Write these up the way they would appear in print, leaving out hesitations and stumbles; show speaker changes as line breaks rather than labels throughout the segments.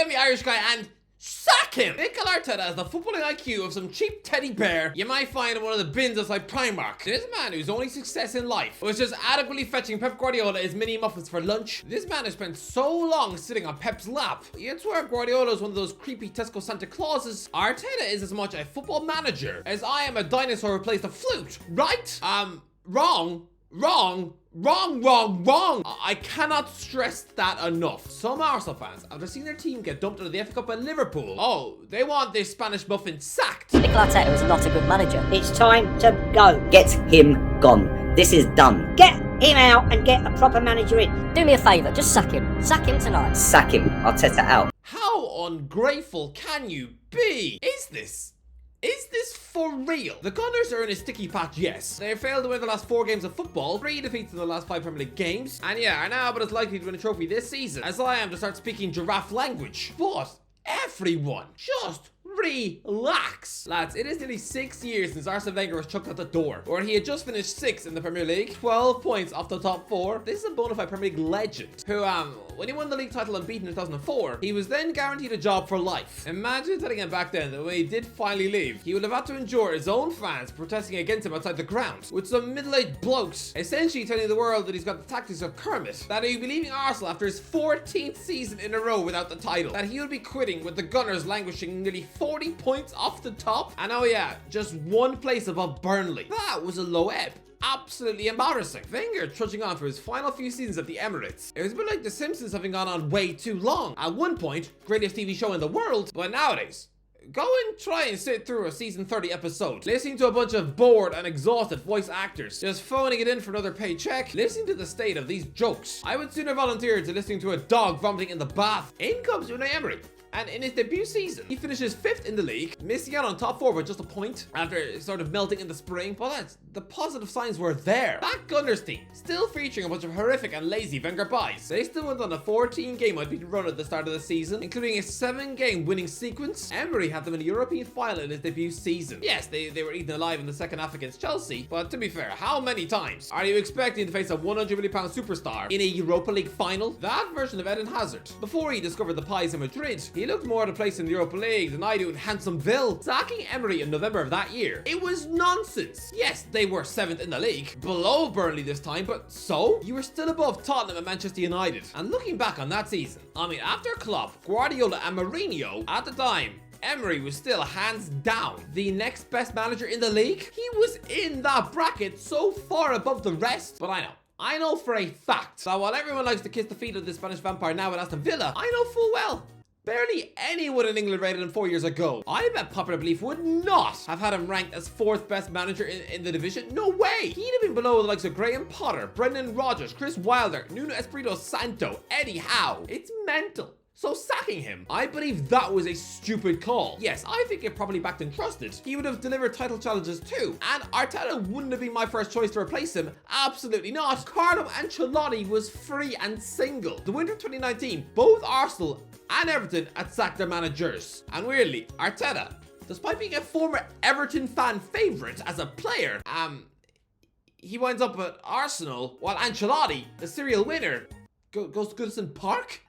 I'm the Irish guy and sack him! Mikel Arteta has the footballing IQ of some cheap teddy bear you might find in one of the bins outside Primark. This man whose only success in life was just adequately fetching Pep Guardiola his mini muffins for lunch. This man has spent so long sitting on Pep's lap. You'd swear Guardiola is one of those creepy Tesco Santa Clauses. Arteta is as much a football manager as I am a dinosaur who plays the flute, right? Wrong. I cannot stress that enough. Some Arsenal fans, after seeing their team get dumped out of the FA Cup by Liverpool, they want this Spanish muffin sacked.
Mikel Arteta is not a good manager.
It's time to go. Get him gone. This is done. Get him out and get a proper manager in.
Do me a favour, just sack him. Sack him tonight.
Sack him. Arteta out.
How ungrateful can you be? Is this for real? The Gunners are in a sticky patch, yes. They failed to win the last 4 games of football, 3 defeats in the last 5 Premier League games, and yeah, are now but as likely to win a trophy this season as I am to start speaking giraffe language. But everyone, just relax. Lads, it is nearly 6 years since Arsene Wenger was chucked out the door, where he had just finished 6th in the Premier League, 12 points off the top 4. This is a bona fide Premier League legend, who, when he won the league title unbeaten in 2004, he was then guaranteed a job for life. Imagine telling him back then that when he did finally leave, he would have had to endure his own fans protesting against him outside the ground, with some middle-aged blokes essentially telling the world that he's got the tactics of Kermit, that he'd be leaving Arsenal after his 14th season in a row without the title, that he would be quitting with the Gunners languishing nearly 40 points off the top, and oh yeah, just 1 place above Burnley. That was a low ebb. Absolutely embarrassing. Wenger trudging on for his final few seasons at the Emirates. It was a bit like The Simpsons having gone on way too long. At one point, greatest TV show in the world, but nowadays, go and try and sit through a season 30 episode, listening to a bunch of bored and exhausted voice actors, just phoning it in for another paycheck, listening to the state of these jokes. I would sooner volunteer to listening to a dog vomiting in the bath. In comes Unai Emery. And in his debut season, he finishes 5th in the league, missing out on top 4 by just a point after sort of melting in the spring. But the positive signs were there. That Gunners team, still featuring a bunch of horrific and lazy Wenger buys. They still went on a 14-game unbeaten run at the start of the season, including a 7-game winning sequence. Emery had them in a European final in his debut season. Yes, they were eaten alive in the second half against Chelsea, but to be fair, how many times are you expecting to face a £100 million superstar in a Europa League final? That version of Eden Hazard, before he discovered the pies in Madrid, he looked more at a place in the Europa League than I do in Handsomeville. Sacking Emery in November of that year, it was nonsense. Yes, they were 7th in the league, below Burnley this time, but so? You were still above Tottenham and Manchester United. And looking back on that season, I mean, after Klopp, Guardiola and Mourinho, at the time, Emery was still hands down the next best manager in the league. He was in that bracket so far above the rest, but I know for a fact that while everyone likes to kiss the feet of the Spanish vampire now at Aston Villa, I know full well barely anyone in England rated him 4 years ago. I bet popular belief would not have had him ranked as 4th best manager in the division. No way! He'd have been below the likes of Graham Potter, Brendan Rodgers, Chris Wilder, Nuno Espirito Santo, Eddie Howe. It's mental. So sacking him, I believe that was a stupid call. Yes, I think if properly backed and trusted, he would have delivered title challenges too. And Arteta wouldn't have been my first choice to replace him. Absolutely not. Carlo Ancelotti was free and single. The winter of 2019, both Arsenal and Everton had sacked their managers. And weirdly, Arteta, despite being a former Everton fan favourite as a player, he winds up at Arsenal, while Ancelotti, the serial winner, goes to Goodison Park?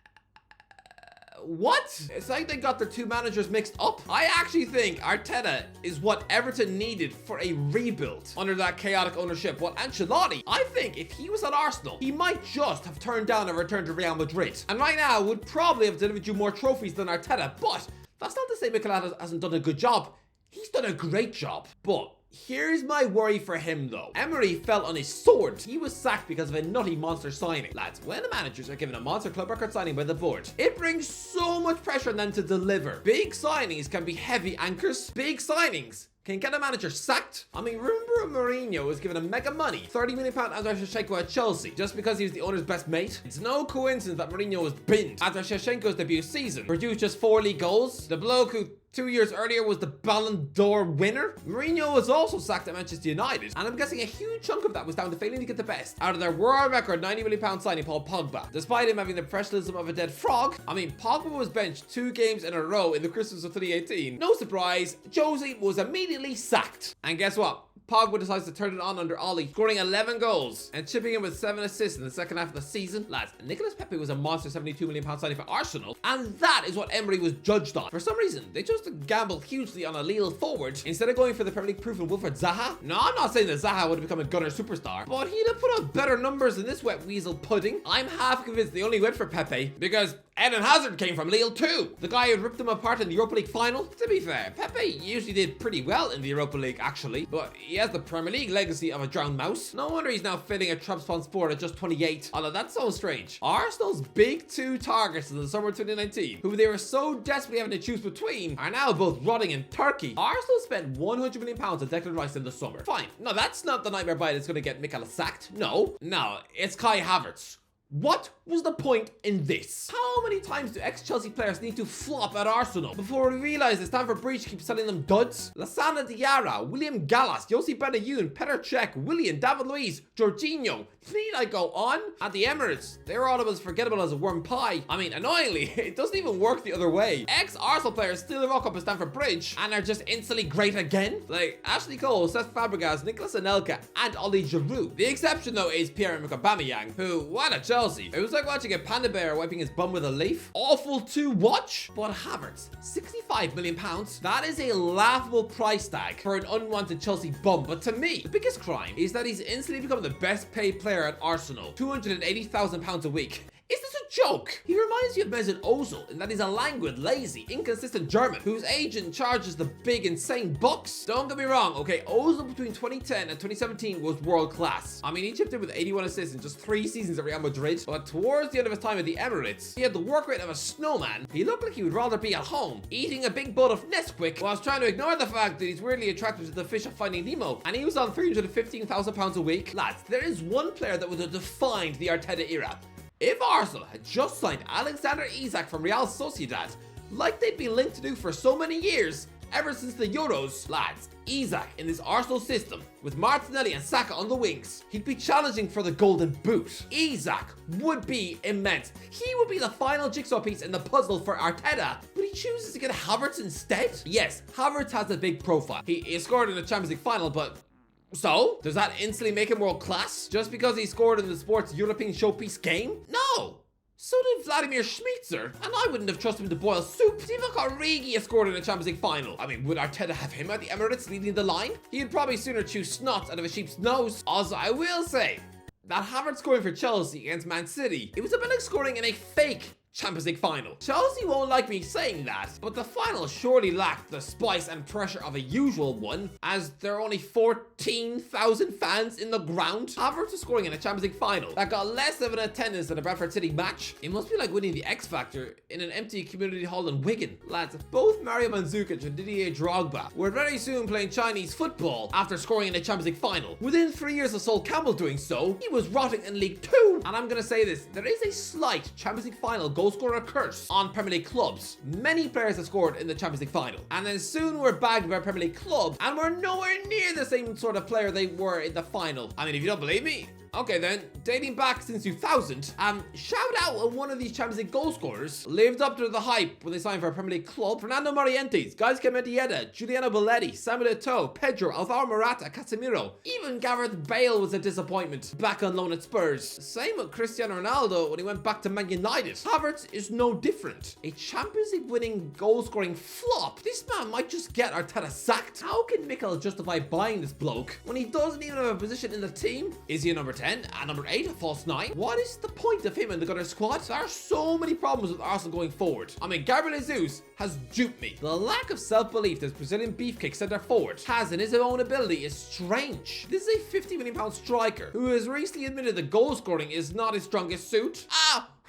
What? It's like they got their 2 managers mixed up. I actually think Arteta is what Everton needed for a rebuild under that chaotic ownership. While Ancelotti, I think if he was at Arsenal, he might just have turned down a return to Real Madrid. And right now would probably have delivered you more trophies than Arteta. But that's not to say Mikel Arteta hasn't done a good job. He's done a great job. But here's my worry for him though. Emery fell on his sword. He was sacked because of a nutty monster signing. Lads, when the managers are given a monster club record signing by the board, it brings so much pressure on them to deliver. Big signings can be heavy anchors. Big signings can get a manager sacked. I mean, remember Mourinho was given a mega money, £30 million after Shevchenko at Chelsea, just because he was the owner's best mate? It's no coincidence that Mourinho was binned after Shevchenko's debut season, produced just 4 league goals. The bloke who 2 years earlier was the Ballon d'Or winner. Mourinho was also sacked at Manchester United, and I'm guessing a huge chunk of that was down to failing to get the best out of their world record £90 million signing Paul Pogba. Despite him having the professionalism of a dead frog, I mean, Pogba was benched 2 games in a row in the Christmas of 2018. No surprise, Josie was immediately sacked. And guess what? Pogba decides to turn it on under Ollie, scoring 11 goals and chipping in with 7 assists in the second half of the season. Lads, Nicolas Pepe was a monster £72 million signing for Arsenal, and that is what Emery was judged on. For some reason, they chose to gamble hugely on a Lille forward instead of going for the Premier League proven Wilfred Zaha. No, I'm not saying that Zaha would have become a gunner superstar, but he'd have put up better numbers than this wet weasel pudding. I'm half convinced they only went for Pepe because Eden Hazard came from Lille too, the guy who ripped them apart in the Europa League final. To be fair, Pepe usually did pretty well in the Europa League actually, but he has the Premier League legacy of a drowned mouse. No wonder he's now filling a Trabzonspor at just 28. Although that's so strange. Arsenal's big two targets in the summer 2019, who they were so desperately having to choose between, are now both rotting in Turkey. Arsenal spent £100 million on Declan Rice in the summer. Fine, no, that's not the nightmare buy that's going to get Mikel sacked. No, it's Kai Havertz. What was the point in this? How many times do ex-Chelsea players need to flop at Arsenal before we realise that Stamford Bridge keeps selling them duds? Lassana Diarra, William Gallas, Yossi Benayoun, Petr Cech, Willian, David Luiz, Jorginho. Need I go on? At the Emirates, they're all as forgettable as a worm pie. I mean, annoyingly, it doesn't even work the other way. Ex-Arsenal players still rock up at Stamford Bridge and are just instantly great again. Like Ashley Cole, Cesc Fabregas, Nicolas Anelka, and Oli Giroud. The exception though is Pierre-Emerick Aubameyang, who, what a Chelsea. It was like watching a panda bear wiping his bum with a leaf. Awful to watch. But Havertz, £65 million. That is a laughable price tag for an unwanted Chelsea bum. But to me, the biggest crime is that he's instantly become the best paid player at Arsenal. £280,000 a week. Is this a joke? He reminds you of Mesut Ozil in that he's a languid, lazy, inconsistent German whose agent charges the big, insane bucks. Don't get me wrong, okay, Ozil between 2010 and 2017 was world class. I mean, he chipped in with 81 assists in just 3 seasons at Real Madrid, but towards the end of his time at the Emirates, he had the work rate of a snowman. He looked like he would rather be at home, eating a big bowl of Nesquik, whilst trying to ignore the fact that he's weirdly attracted to the fish of Finding Nemo, and he was on £315,000 a week. Lads, there is one player that would have defined the Arteta era. If Arsenal had just signed Alexander Isak from Real Sociedad, like they'd been linked to do for so many years, ever since the Euros, lads, Isak in this Arsenal system, with Martinelli and Saka on the wings, he'd be challenging for the Golden Boot. Isak would be immense. He would be the final jigsaw piece in the puzzle for Arteta, but he chooses to get Havertz instead? Yes, Havertz has a big profile. He scored in the Champions League final, but so, does that instantly make him world class? Just because he scored in the sport's European showpiece game? No! So did Vladimir Schmitzer, and I wouldn't have trusted him to boil soup. Divock Origi has scored in a Champions League final. I mean, would Arteta have him at the Emirates leading the line? He'd probably sooner choose snot out of a sheep's nose. Also, I will say that Havertz scoring for Chelsea against Man City, it was a bit like scoring in a fake Champions League final. Chelsea won't like me saying that, but the final surely lacked the spice and pressure of a usual one, as there are only 14,000 fans in the ground. Havertz was scoring in a Champions League final that got less of an attendance than a Bradford City match. It must be like winning the X Factor in an empty community hall in Wigan. Lads, both Mario Mandzukic and Didier Drogba were very soon playing Chinese football after scoring in a Champions League final. Within 3 years of Sol Campbell doing so, he was rotting in League 2. And I'm gonna say this, there is a slight Champions League final goal scorer curse on Premier League clubs. Many players have scored in the Champions League final, and then soon were bagged by a Premier League club, and were nowhere near the same sort of player they were in the final. I mean, if you don't believe me, okay then, dating back since 2000, shout out one of these Champions League goal scorers lived up to the hype when they signed for a Premier League club. Fernando Morientes, Guys Mendieta, Giuliano Belletti, Samuel Eto'o, Pedro, Alvaro Morata, Casemiro. Even Gareth Bale was a disappointment back on loan at Spurs. Same with Cristiano Ronaldo when he went back to Man United. Havertz is no different. A Champions League winning goal scoring flop. This man might just get Arteta sacked. How can Mikel justify buying this bloke when he doesn't even have a position in the team? Is he a number 10? And number 8, a false 9? What is the point of him in the Gunners squad? There are so many problems with Arsenal going forward. I mean, Gabriel Jesus has duped me. The lack of self-belief this Brazilian beefcake centre forward has in his own ability is strange. This is a £50 million striker who has recently admitted that goal scoring is not his strongest suit.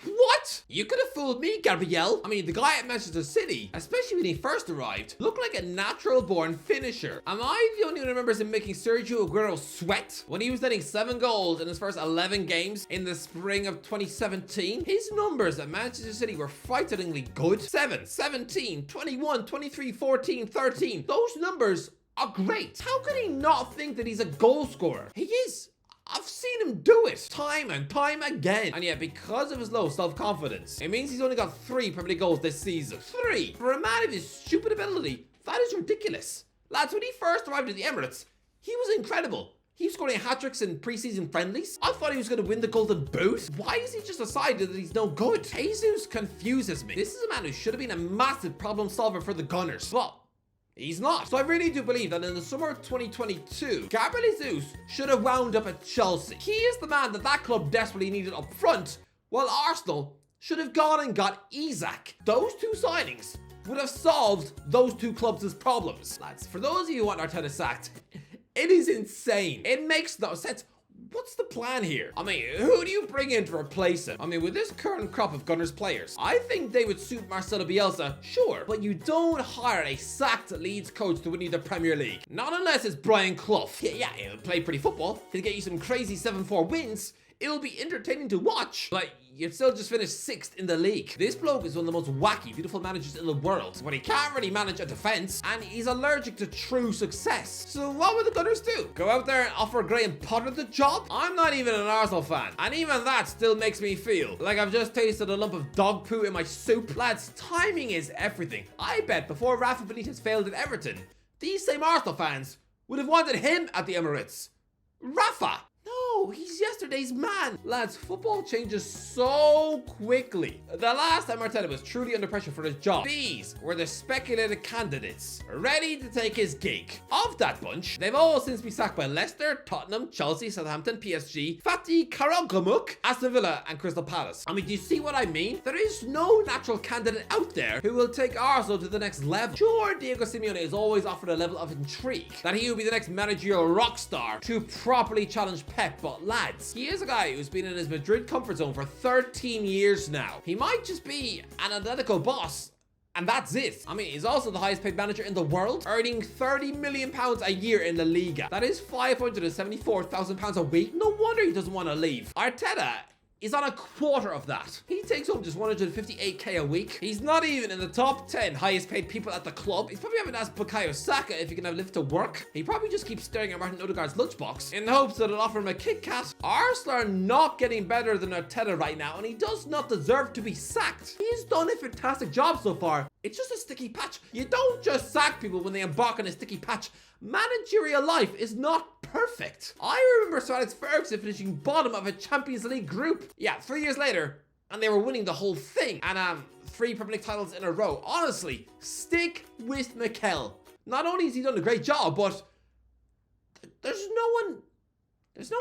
What? You could have fooled me, Gabriel. I mean, the guy at Manchester City, especially when he first arrived, looked like a natural-born finisher. Am I the only one who remembers him making Sergio Aguero sweat when he was netting 7 goals in his first 11 games in the spring of 2017? His numbers at Manchester City were frighteningly good. 7, 17, 21, 23, 14, 13. Those numbers are great. How could he not think that he's a goal scorer? He is. I've seen him do it time and time again. And yet, because of his low self-confidence, it means he's only got 3 Premier League goals this season. 3! For a man of his stupid ability, that is ridiculous. Lads, when he first arrived at the Emirates, He was incredible. He was scoring hat-tricks in preseason friendlies. I thought he was going to win the Golden Boot. Why has he just decided that he's no good? Jesus confuses me. This is a man who should have been a massive problem solver for the Gunners. But he's not. So I really do believe that in the summer of 2022, Gabriel Jesus should have wound up at Chelsea. He is the man that club desperately needed up front, while Arsenal should have gone and got Isak. Those two signings would have solved those two clubs' problems. Lads, for those of you who want Arteta sacked, it is insane. It makes no sense. What's the plan here? I mean, who do you bring in to replace him? I mean, with this current crop of Gunners players, I think they would suit Marcelo Bielsa, sure, but you don't hire a sacked Leeds coach to win you the Premier League. Not unless it's Brian Clough. Yeah, he'll play pretty football. He'll get you some crazy 7-4 wins. It'll be entertaining to watch, but you'd still just finish 6th in the league. This bloke is one of the most wacky, beautiful managers in the world, but he can't really manage a defense, and he's allergic to true success. So what would the Gunners do? Go out there and offer Graham Potter the job? I'm not even an Arsenal fan, and even that still makes me feel like I've just tasted a lump of dog poo in my soup. Lads, timing is everything. I bet before Rafa Benitez failed at Everton, these same Arsenal fans would have wanted him at the Emirates. Rafa! No, he's yesterday's man. Lads, football changes so quickly. The last time Arteta was truly under pressure for his job, these were the speculated candidates ready to take his gig. Of that bunch, they've all since been sacked by Leicester, Tottenham, Chelsea, Southampton, PSG, Fatih Karagümrük, Aston Villa, and Crystal Palace. I mean, do you see what I mean? There is no natural candidate out there who will take Arsenal to the next level. Sure, Diego Simeone is always offered a level of intrigue that he will be the next managerial rock star to properly challenge Pep, but lads, he is a guy who's been in his Madrid comfort zone for 13 years now. He might just be an Atletico boss, and that's it. I mean, he's also the highest paid manager in the world, earning £30 million a year in La Liga. That is £574,000 a week. No wonder he doesn't want to leave. Arteta is on a quarter of that. He takes home just 158k a week. He's not even in the top 10 highest paid people at the club. He's probably having to ask Bukayo Saka if he can have lift to work. He probably just keeps staring at Martin Odegaard's lunchbox in the hopes that it'll offer him a Kit Kat. Arsenal are not getting better than Arteta right now, and he does not deserve to be sacked. He's done a fantastic job so far. It's just a sticky patch. You don't just sack people when they embark on a sticky patch. Managerial life is not perfect. I remember Sir Alex Ferguson finishing bottom of a Champions League group. Yeah, 3 years later, and they were winning the whole thing. And 3 Premier League titles in a row. Honestly, stick with Mikel. Not only has he done a great job, but there's no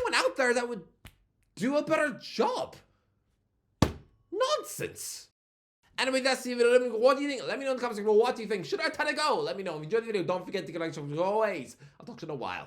one out there that would do a better job. Nonsense. Anyway, that's the video. What do you think? Let me know in the comments section. What do you think? Should Arteta go? Let me know. If you enjoyed the video, don't forget to give a like. As always, I'll talk to you in a while.